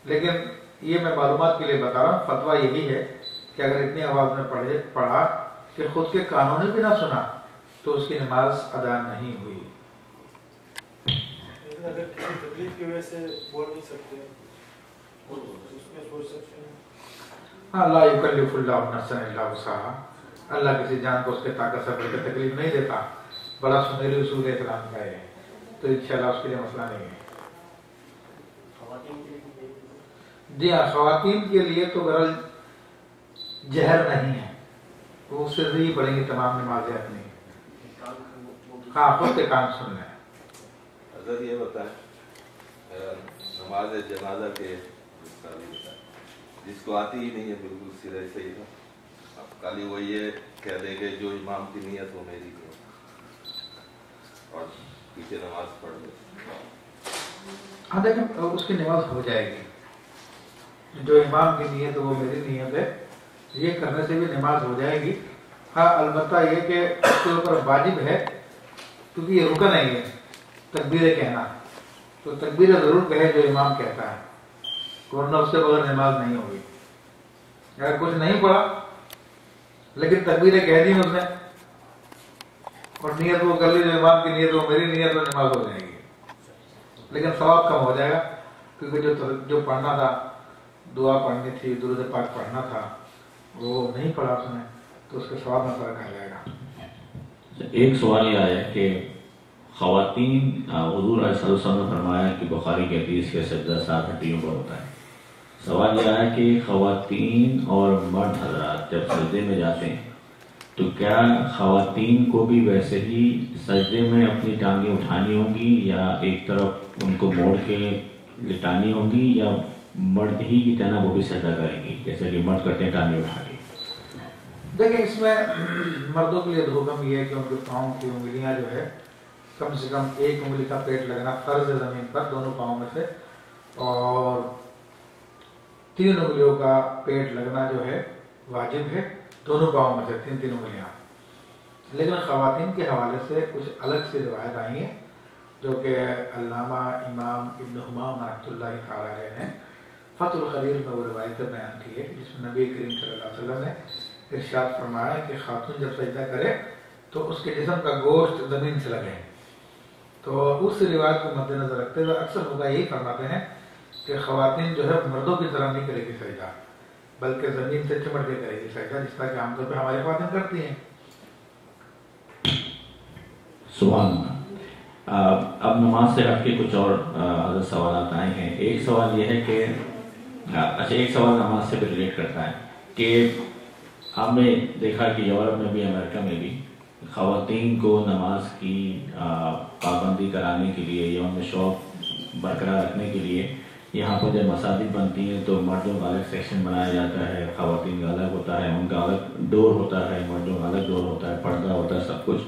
لیکن یہ میں معلومات کے لیے بتا رہا ہوں، فتویٰ یہی ہے کہ اگر اتنی آواز میں پڑھا کہ خود کے کانوں نے بھی نہ سنا تو اس کی نماز ادا نہیں ہوئی. اگر کسی تکلیف کی وجہ سے بول نہیں سکتے اس میں سوچ سکتے ہیں. ہاں، لا یکلف اللہ نفسا الا وسعہا. اللہ کسی جان کو اس کے طاقت سے بڑھ کے تکلیف نہیں دیتا. بڑا سنہری اصول اسلام کا ہے، تو انشاءاللہ اس کے لیے مسئلہ نہیں ہے. جی ہاں، خواتین کے لیے تو بہرحال جہر نہیں ہے، وہ سر ہی پڑھیں گی تمام نمازیں اپنی. ہاں، خود کے کان سن لیں. حضرت یہ بتائیں نماز جنازہ کے جس کو آتی ہی نہیں ہے بالکل سیدھے صحیح تھا، اب خالی وہ یہ کہہ دے کہ جو امام کی نیت وہ میری نہیں اور پیچھے نماز پڑھ دے. ہاں دیکھیں اس کی نماز ہو جائے گی. جو امام کی نیت وہ میری نیت ہے، یہ کرنے سے بھی نماز ہو جائے گی. ہاں البتہ یہ کہ اس کے اوپر واجب ہے کیونکہ یہ رکن ہے، یہ تکبیر کہنا، تو تکبیر ضرور کہے جو امام کہتا ہے، ورنہ اس سے بغیر نماز نہیں ہوگی. اگر کچھ نہیں پڑھا لیکن تکبیریں کہہ دی اس نے اور نیت وہ کر لی جو امام کی نیت وہ میری نیت وہ نماز ہو جائے گی. لیکن ثواب کم ہو جائے گا کیونکہ جو پڑھنا تھا، دعا پڑھنی تھی، درود پاک پڑھنا تھا، وہ نہیں پڑھا اس نے، تو اس کے ثواب میں فرق آ جائے گا. ایک سوال یہ آیا کہ خواتین، حضور علیہ السلام نے فرمایا کہ بخاری کی حدیث کے سجدہ 7 ہڈیوں پر ہوتا ہے. سوال یہ آیا کہ خواتین اور مرد حضرات جب سجدے میں جاتے ہیں تو کیا خواتین کو بھی ویسے ہی سجدے میں اپنی ٹانگیں اٹھانی ہوں گی یا ایک طرف ان کو موڑ کے لٹانی ہوں گی، یا مرد ہی کی طرح وہ بھی سجدہ کریں گی جیسے کہ مرد کرتے ہیں ٹانگیں اٹھا کے؟ دیکھیں اس میں مردوں کے لیے حکم یہ ہے کہ ان کے پاؤں کی انگلیاں جو ہے کم سے کم ایک انگلی کا پیٹ لگنا فرض ہے زمین پر دونوں پاؤں میں سے، اور 3 انگلیوں کا پیٹ لگنا جو ہے واجب ہے دونوں پاؤں میں سے 3 انگلیاں. لیکن خواتین کے حوالے سے کچھ الگ سی روایت آئی ہیں جو کہ علامہ امام ابن حمام رحمۃ اللہ تعالیٰ علیہ نے فتح القدیر میں وہ روایتیں بیان کی ہے جس میں نبی کریم صلی اللہ علیہ وسلم نے ارشاد فرمایا کہ خاتون جب سجدہ کرے تو اس کے جسم کا گوشت زمین سے لگے. تو اس روایت کو مد نظر رکھتے ہوئے اکثر لوگ یہی فرماتے ہیں کہ خواتین جو ہے مردوں کی طرح نہیں کرے گی سجدہ، بلکہ زمین سے چمٹ کے کرے گی سجدہ، جس طرح کہ عام طور پہ ہماری خواتین کرتی ہیں. سبحان اللہ. اب نماز سے ہٹ کے کچھ اور حضرت سوالات آئے ہیں. ایک سوال یہ ہے کہ ایک سوال نماز سے بھی ریلیٹ کرتا ہے کہ ہم نے دیکھا کہ یورپ میں بھی امریکہ میں بھی خواتین کو نماز کی پابندی کرانے کے لیے یا ان میں شوق برقرار رکھنے کے لیے یہاں پر جب مساجد بنتی ہیں تو مردوں کا الگ سیکشن بنایا جاتا ہے، خواتین کا الگ ہوتا ہے، ان کا الگ ڈور ہوتا ہے، مردوں کا الگ ڈور ہوتا ہے، پردہ ہوتا ہے، سب کچھ.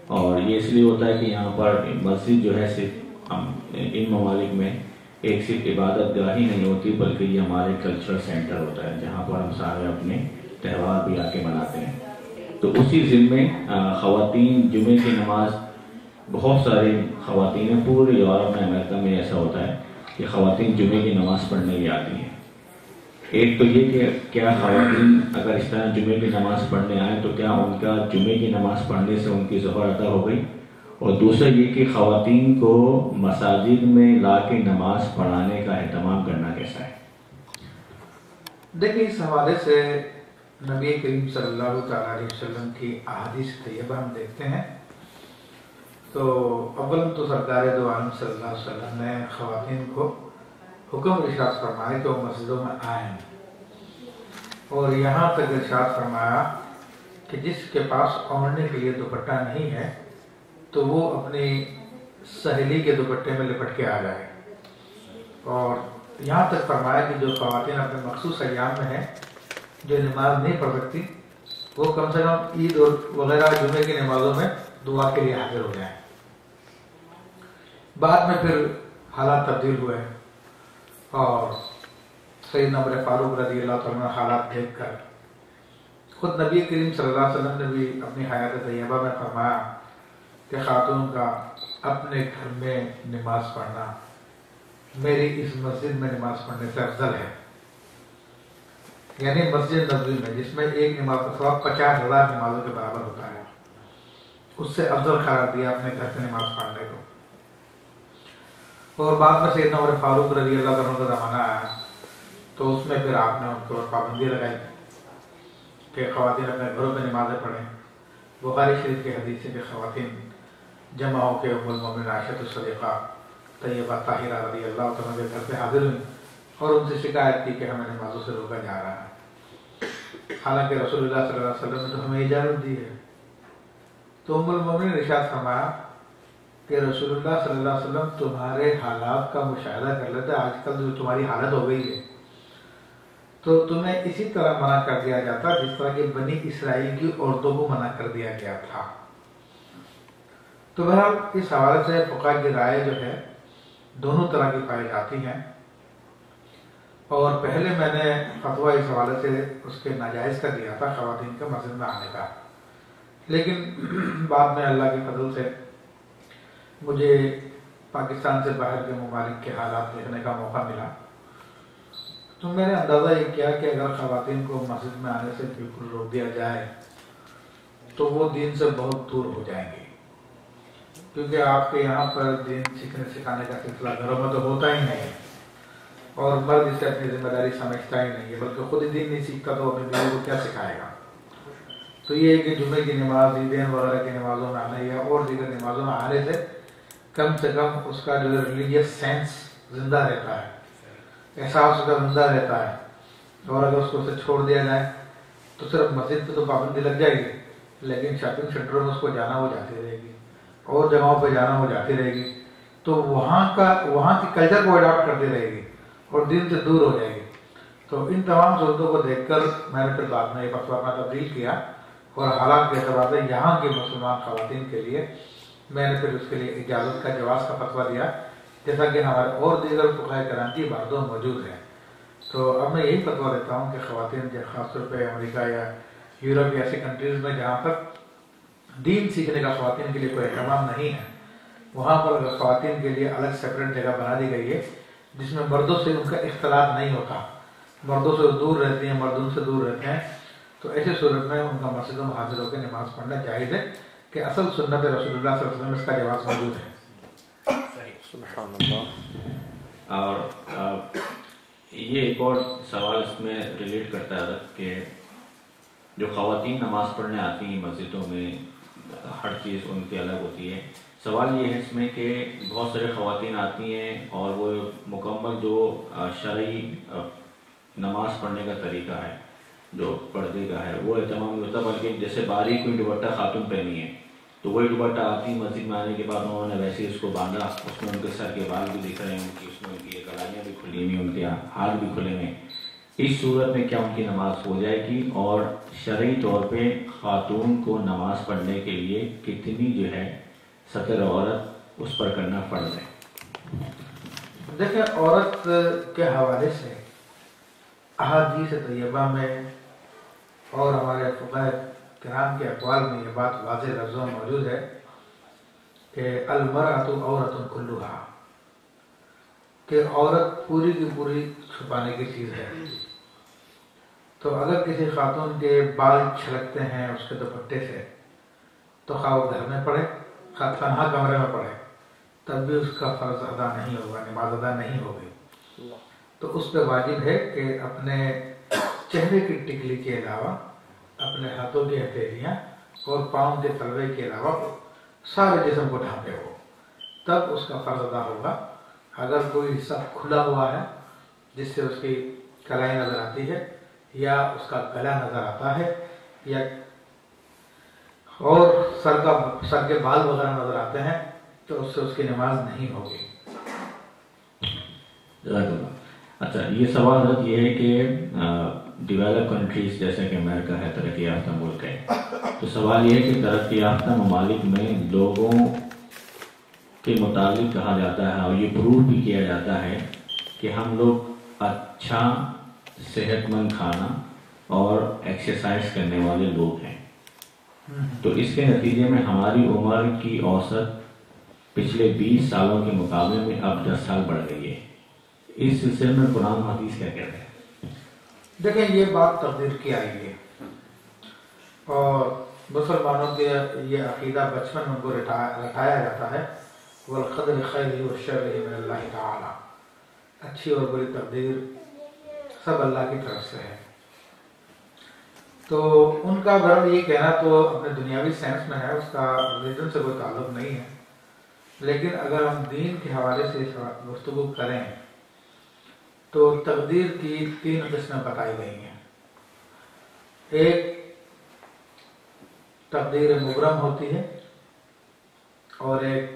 اور یہ اس لیے ہوتا ہے کہ یہاں پر مسجد جو ہے صرف ان ممالک میں ایک صرف عبادت گاہ ہی نہیں ہوتی بلکہ یہ ہمارے کلچرل سینٹر ہوتا ہے جہاں پر ہم سارے اپنے تہوار بھی آ کے مناتے ہیں. تو اسی ضمن میں خواتین جمعے کی نماز، بہت ساری خواتین پورے یورپ میں امریکہ میں ایسا ہوتا ہے کہ خواتین جمعے کی نماز پڑھنے بھی آتی ہیں. ایک تو یہ کہ کیا خواتین اگر اس طرح جمعے کی نماز پڑھنے آئیں تو کیا ان کا جمعے کی نماز پڑھنے سے ان کی ظہر ادا ہو گئی؟ اور دوسرا یہ کہ خواتین کو مساجد میں لا کے نماز پڑھانے کا اہتمام کرنا کیسا ہے؟ دیکھیں، اس حوالے سے نبی کریم صلی اللہ تعالیٰ علیہ وسلم کی احادیث طیبہ ہم دیکھتے ہیں تو اول تو سرکار دو عالم صلی اللہ علیہ وسلم نے خواتین کو حکم ارشاد فرمایا کہ وہ مسجدوں میں آئیں، اور یہاں تک ارشاد فرمایا کہ جس کے پاس اوڑھنے کے لیے دوپٹہ نہیں ہے تو وہ اپنی سہیلی کے دوپٹے میں لپٹ کے آ جائے، اور یہاں تک فرمایا کہ جو خواتین اپنے مخصوص ایام میں ہیں جو نماز نہیں پڑھ سکتی وہ کم سے کم عید اور وغیرہ جمعے کی نمازوں میں دعا کے لیے حاضر ہو جائیں۔ بعد میں پھر حالات تبدیل ہوئے اور سیدنا عمر فاروق رضی اللہ تعالیٰ عنہ حالات دیکھ کر خود نبی کریم صلی اللہ علیہ وسلم نے بھی اپنی حیات طیبہ میں فرمایا کہ خاتون کا اپنے گھر میں نماز پڑھنا میری اس مسجد میں نماز پڑھنے سے افضل ہے، یعنی مسجد نبوی میں جس میں ایک نماز کا ثواب 50,000 نمازوں کے برابر ہوتا ہے، اس سے افضل قرار دیا اپنے گھر سے نماز پڑھنے کو۔ اور بعد میں سیدنا عمر فاروق رضی اللہ عنہ کا زمانہ آیا تو اس میں پھر آپ نے ان کو پابندی لگائی کہ خواتین اپنے گھروں میں نمازیں پڑھیں۔ بخاری شریف کی حدیث ہے کہ خواتین جمع ہو کے ام المومنین عائشہ الصدیقہ طیبہ طاہرہ رضی اللہ عنہ کے گھر پہ حاضر ہوئیں اور ان سے شکایت کی کہ ہمیں نمازوں سے روکا جا رہا ہے، حالانکہ رسول اللہ صلی اللہ علیہ وسلم نے تو ہمیں اجازت دی ہے۔ تو ام المومنین ارشاد فرمایا کہ رسول اللہ صلی اللہ علیہ وسلم تمہارے حالات کا مشاہدہ کر لیتے، آج کل جو تمہاری حالت ہو گئی ہے تو تمہیں اسی طرح منع کر دیا جاتا جس طرح کہ بنی اسرائیل کی عورتوں کو منع کر دیا گیا تھا۔ تو بہرحال اس حوالے سے فقہاء کی رائے جو ہے دونوں طرح کی پائی جاتی ہیں، اور پہلے میں نے فتویٰ اس حوالے سے اس کے ناجائز کا دیا تھا خواتین کے مسجد میں آنے کا، لیکن بعد میں اللہ کے فضل سے مجھے پاکستان سے باہر کے ممالک کے حالات دیکھنے کا موقع ملا تو میں نے اندازہ یہ کیا کہ اگر خواتین کو مسجد میں آنے سے بالکل روک دیا جائے تو وہ دین سے بہت دور ہو جائیں گے، کیونکہ آپ کے یہاں پر دین سیکھنے سکھانے کا سلسلہ گھروں میں تو ہوتا ہی نہیں ہے، اور مرد اسے اپنی ذمہ داری سمجھتا ہی نہیں ہے، بلکہ خود ہی دین نہیں سیکھتا تو اپنی بیوی کو کیا سکھائے گا۔ تو یہ ہے کہ جمعے کی نماز، عیدین وغیرہ کی نمازوں میں آنے یا اور دیگر نمازوں میں آنے سے کم اس کا جو ریلیجیس سینس زندہ رہتا ہے، احساس اس کا زندہ رہتا ہے، اور اگر اس کو اسے چھوڑ دیا جائے تو صرف مسجد پہ تو پابندی لگ جائے گی، لیکن شاپنگ سینٹروں میں اس کو جانا وہ جاتی رہے گی اور جگہوں پہ جانا وہ جاتی رہے گی، تو وہاں کی کلچر کو اڈاپٹ کرتی رہے گی اور دین سے دور ہو جائے گی۔ تو ان تمام صورتوں کو دیکھ کر میں نے پھر بعد میں یہ فتویٰ اپنا تبدیل کیا، اور حالات کے اعتبار سے یہاں کی مسلمان خواتین کے لیے میں نے پھر اس کے لیے اجازت کا جواز کا فتویٰ دیا، جیسا کہ ہمارے اور دیگر فقہاء کرام کی باتوں موجود ہیں۔ تو اب میں یہی فتویٰ دیتا ہوں کہ خواتین خاص طور پہ امریکہ یا یورپ یا ایسی کنٹریز میں جہاں پر دین سیکھنے کا خواتین کے لیے کوئی اہتمام نہیں ہے، وہاں پر خواتین کے لیے الگ سیپریٹ جگہ بنا دی گئی ہے جس میں مردوں سے ان کا اختلاط نہیں ہوتا، مردوں سے دور رہتی ہیں، مردوں سے دور رہتے ہیں، تو ایسے صورت میں ان کا مسجدوں میں حاضر ہو کے نماز پڑھنا جائز ہے کہ اصل سنت رسول اللہ صلی اللہ علیہ وسلم اس کا جواز موجود ہے۔ سبحان اللہ۔ اور یہ ایک اور سوال اس میں ریلیٹ کرتا ہے کہ جو خواتین نماز پڑھنے آتی ہیں مسجدوں میں، ہر چیز ان کی الگ ہوتی ہے، سوال یہ ہے اس میں کہ بہت سارے خواتین آتی ہیں اور وہ مکمل جو شرعی نماز پڑھنے کا طریقہ ہے جو پردے کا ہے وہ اہتمام نہیں ہوتا، بلکہ جیسے باریک کوئی دوپٹہ خاتون پہنی ہے تو وہی دوپٹہ آتی مسجد میں آنے کے بعد انہوں نے ویسے اس کو باندھا، اس میں ان کے سر کے بال بھی دکھ رہے ہیں، اس میں ان کی کلائیاں بھی کھلی ہوئی، ان کے ہاتھ بھی کھلے ہوئے، اس صورت میں کیا ان کی نماز ہو جائے گی؟ اور شرعی طور پہ خاتون کو نماز پڑھنے کے لیے کتنی جو ہے ستر عورت اس پر کرنا فرض ہے؟ دیکھیں، عورت کے حوالے سے احادیث طیبہ میں اور ہمارے فقہاء کرام کے اقوال میں یہ بات واضح لفظوں میں موجود ہے کہ المرأۃ عورۃ کلھا، کہ عورت پوری کی پوری چھپانے کی چیز ہے، تو اگر کسی خاتون کے بال چھلکتے ہیں اس کے دوپٹے سے تو خواہ وہ گھر میں پڑھے خواہ تنہا کمرے میں پڑھے تب بھی اس کا فرض ادا نہیں ہوگا، نماز ادا نہیں ہوگی۔ تو اس پہ واجب ہے کہ اپنے چہرے کی ٹکلی کے علاوہ اپنے ہاتھوں کی ہتھیلیاں اور پاؤں کے تلوے کے علاوہ سارے جسم کو ڈھانپے ہو، تب اس کا فرض ادا ہوگا۔ اگر کوئی حصہ کھلا ہوا ہے جس سے اس کی کلائی نظر آتی ہے یا اس کا گلا نظر آتا ہے یا اور سر کے بال وغیرہ نظر آتے ہیں تو اس سے اس کی نماز نہیں ہوگی۔ جزاک اللہ۔ اچھا، یہ سوال حضرت یہ ہے کہ ڈیولپ کنٹریز جیسے کہ امریکہ ہے، ترقی یافتہ ملک ہے، تو سوال یہ ہے کہ ترقی یافتہ ممالک میں لوگوں کے متعلق کہا جاتا ہے اور یہ پروو بھی کیا جاتا ہے کہ ہم لوگ اچھا صحت مند کھانا اور ایکسرسائز کرنے والے لوگ ہیں، تو اس کے نتیجے میں ہماری عمر کی اوسط پچھلے 20 سالوں کے مقابلے میں اب 10 سال بڑھ گئی ہے۔ اس سلسلے میں قرآن حدیث کیا کہتے ہیں؟ دیکھیں، یہ بات تقدیر کی آئی ہے اور مسلمانوں کے یہ عقیدہ بچپن میں ان کو رٹایا جاتا ہے، والقدر خیرہ وشرہ من اللہ تعالی، اچھی اور بری تقدیر سب اللہ کی طرف سے ہے۔ تو ان کا غرض یہ کہنا تو اپنے دنیاوی سینس میں ہے، اس کا ریلیجن سے کوئی تعلق نہیں ہے، لیکن اگر ہم دین کے حوالے سے گفتگو کریں تو تقدیر کی 3 قسمیں بتائی گئی ہیں۔ ایک تقدیر مبرم ہوتی ہے اور ایک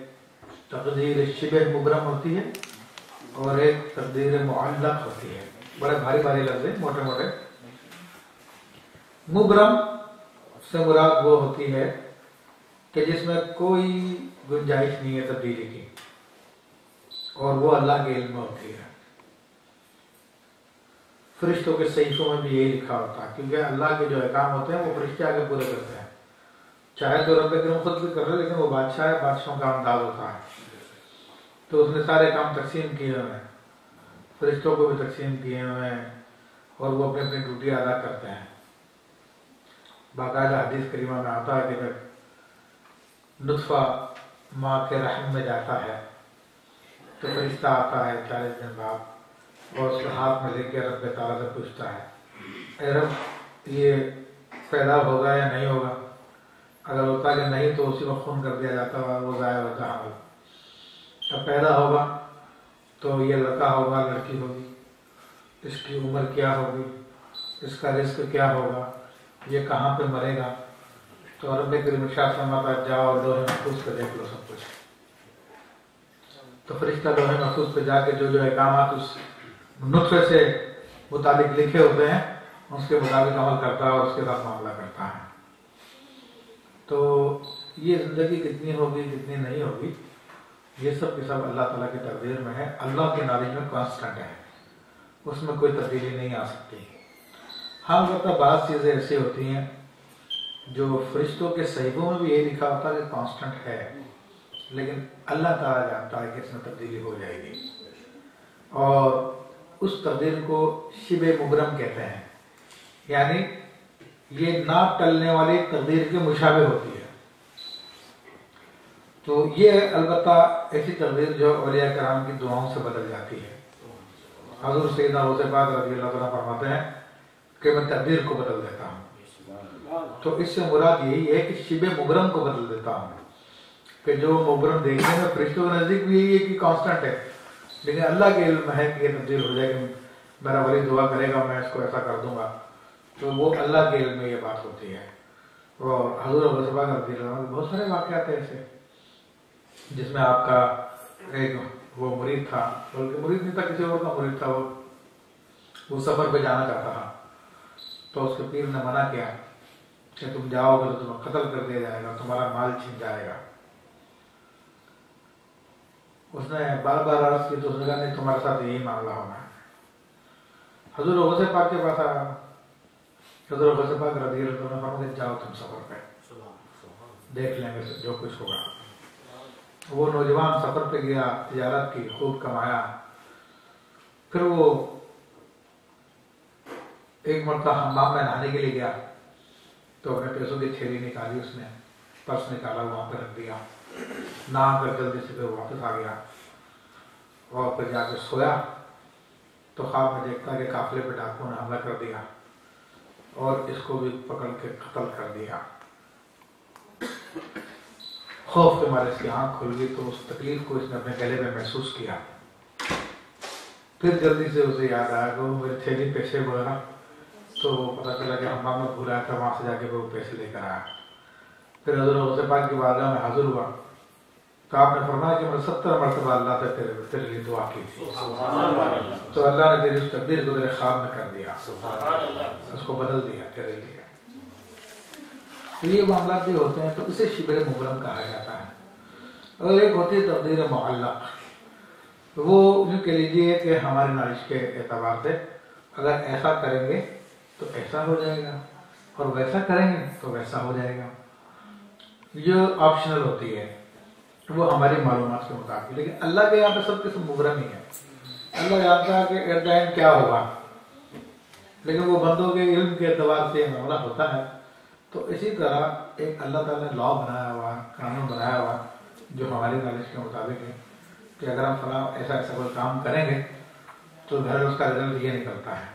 تقدیر شبہ مبرم ہوتی ہے اور ایک تقدیر معلق ہوتی ہے۔ بڑے بھاری بھاری لفظ ہیں، موٹے موٹے۔ مبرم سے مراد وہ ہوتی ہے کہ جس میں کوئی گنجائش نہیں ہے تبدیلی کی اور وہ اللہ کے علم میں ہوتی ہے۔ فرشتوں کے صحیفوں میں بھی یہی لکھا ہوتا ہے، کیونکہ اللہ کے جو احکام ہوتے ہیں وہ فرشتے آگے پورے کرتے ہیں، چاہے تو رب کریم خود بھی کر رہے، لیکن وہ بادشاہ ہے، بادشاہوں کا انداز ہوتا ہے، تو اس نے سارے کام تقسیم کیے ہوئے ہیں، فرشتوں کو بھی تقسیم کیے ہوئے ہیں اور وہ اپنی اپنی ڈیوٹی ادا کرتے ہیں۔ باقاعدہ حدیث کریمہ میں آتا ہے کہ جب نطفہ ماں کے رحم میں جاتا ہے تو فرشتہ آتا ہے 40 دن بعد اور اس کے ہاتھ میں لے کے رب تعالیٰ سے پوچھتا ہے، اے رب یہ پیدا ہوگا یا نہیں ہوگا؟ اگر ہوتا کہ نہیں تو اسی وقت خون کر دیا جاتا ہے، وہ ضائع ہوتا حمل۔ اب پیدا ہوگا تو یہ لڑکا ہوگا لڑکی ہوگی، اس کی عمر کیا ہوگی، اس کا رزق کیا ہوگا، یہ کہاں پہ مرے گا؟ تو رب کریم ارشاد فرماتا ہے جاؤ لوح محفوظ پہ دیکھ لو سب کچھ۔ تو فرشتہ لوح محفوظ پہ جا کے جو احکامات اس نطفے سے متعلق لکھے ہوتے ہیں اس کے مطابق عمل کرتا ہے اور اس کے ساتھ معاملہ کرتا ہے۔ تو یہ زندگی کتنی ہوگی کتنی نہیں ہوگی یہ سب کی سب اللہ تعالیٰ کی تقدیر میں ہے، اللہ کے نالج میں کانسٹنٹ ہے، اس میں کوئی تبدیلی نہیں آ سکتی۔ ہاں البتہ بعض چیزیں ایسی ہوتی ہیں جو فرشتوں کے صحیفوں میں بھی یہ لکھا ہوتا ہے کہ کانسٹنٹ ہے، لیکن اللہ تعالیٰ جانتا ہے کہ اس میں تبدیلی ہو جائے گی، اور اس تقدیر کو شبہ مبرم کہتے ہیں، یعنی یہ نہ ٹلنے والی تقدیر کے مشابہ ہوتی ہے۔ تو یہ البتہ ایسی تقدیر جو اولیاء کرام کی دعاؤں سے بدل جاتی ہے۔ حضور سیدنا غوث پاک رضی اللہ تعالیٰ فرماتے ہیں کہ میں تقدیر کو بدل دیتا ہوں، تو اس سے مراد یہی ہے کہ شبہ مبرم کو بدل دیتا ہوں، کہ جو مبرم دیکھنے میں فرشتوں کے نزدیک بھی یہی ہے کہ کانسٹنٹ ہے، لیکن اللہ کے علم میں ہے کہ یہ تبدیل ہو جائے کہ میرا ولی دعا کرے گا میں اس کو ایسا کر دوں گا، تو وہ اللہ کے علم میں یہ بات ہوتی ہے۔ اور حضور غوث پاک رضی اللہ عنہ بہت سارے واقعات ہیں ایسے جس میں آپ کا ایک وہ مرید تھا، بلکہ مرید نہیں تھا، کسی اور کا مرید تھا، وہ سفر پہ جانا چاہتا تھا، تو اس کے پیر نے منع کیا کہ تم جاؤ گے تو تمہیں قتل کر دیا جائے گا، تمہارا مال چھن جائے گا۔ اس نے بار بار عرض کی تو اس نے کہا نہیں تمہارے ساتھ یہی معاملہ ہونا ہے۔ حضور غوث پاک کے پاس آیا، حضور غوث پاک رضی اللہ عنہ فرماتے جاؤ تم سفر پہ، دیکھ لیں گے جو کچھ ہوگا۔ وہ نوجوان سفر پہ گیا، تجارت کی، خوب کمایا، پھر وہ ایک مرتبہ حمام میں نہانے کے لیے گیا تو اپنے پیسوں کی تھیلی نکالی، اس نے پرس نکالا، وہاں پہ رکھ دیا، نہا کر جلدی سے پھر واپس آ گیا اور پھر جا کے سویا تو خواب میں دیکھتا کہ قافلے پہ ڈاکوؤں نے حملہ کر دیا اور اس کو بھی پکڑ کے قتل کر دیا۔ خوف کے مارے اس کی آنکھ کھل گئی تو اس تکلیف کو اس نے اپنے گلے میں محسوس کیا۔ پھر جلدی سے اسے یاد آیا کہ وہ میری تھیلی پیسے وغیرہ، تو پتہ چلا کہ حمام میں بھولا تھا، وہاں سے جا کے وہ پیسے لے کر آیا۔ پھر حضور غوث پاک کی بارگاہ میں حاضر ہوا تو آپ نے فرمایا کہ میں 70 مرتبہ اللہ سے تیرے لیے دعا کی تھی، تو اللہ نے تیری اس تقدیر کو تیرے خواب میں کر دیا، اس کو بدل دیا تیرے لیے۔ یہ معاملات بھی ہوتے ہیں تو اسے شبہ مبرم کہا جاتا ہے۔ اور ایک ہوتی ہے تقدیر معلق، وہ یوں کہہ لیجیے کہ ہمارے نالج کے اعتبار سے اگر ایسا کریں گے تو ایسا ہو جائے گا اور ویسا کریں گے تو ویسا ہو جائے گا، جو آپشنل ہوتی ہے وہ ہماری معلومات کے مطابق، لیکن اللہ کے یہاں پہ سب قسم مبرم ہی ہے۔ اللہ جانتا ہے کہ ایٹ دا اینڈ کیا ہوگا، لیکن وہ بندوں کے علم کے اعتبار سے معاملہ ہوتا ہے۔ تو اسی طرح ایک اللہ تعالیٰ نے لا بنایا ہوا، قانون بنایا ہوا جو ہماری نالج کے مطابق ہے کہ اگر ہم فلاں ایسا کوئی کام کریں گے تو گھر اس کا رزلٹ یہ نکلتا ہے۔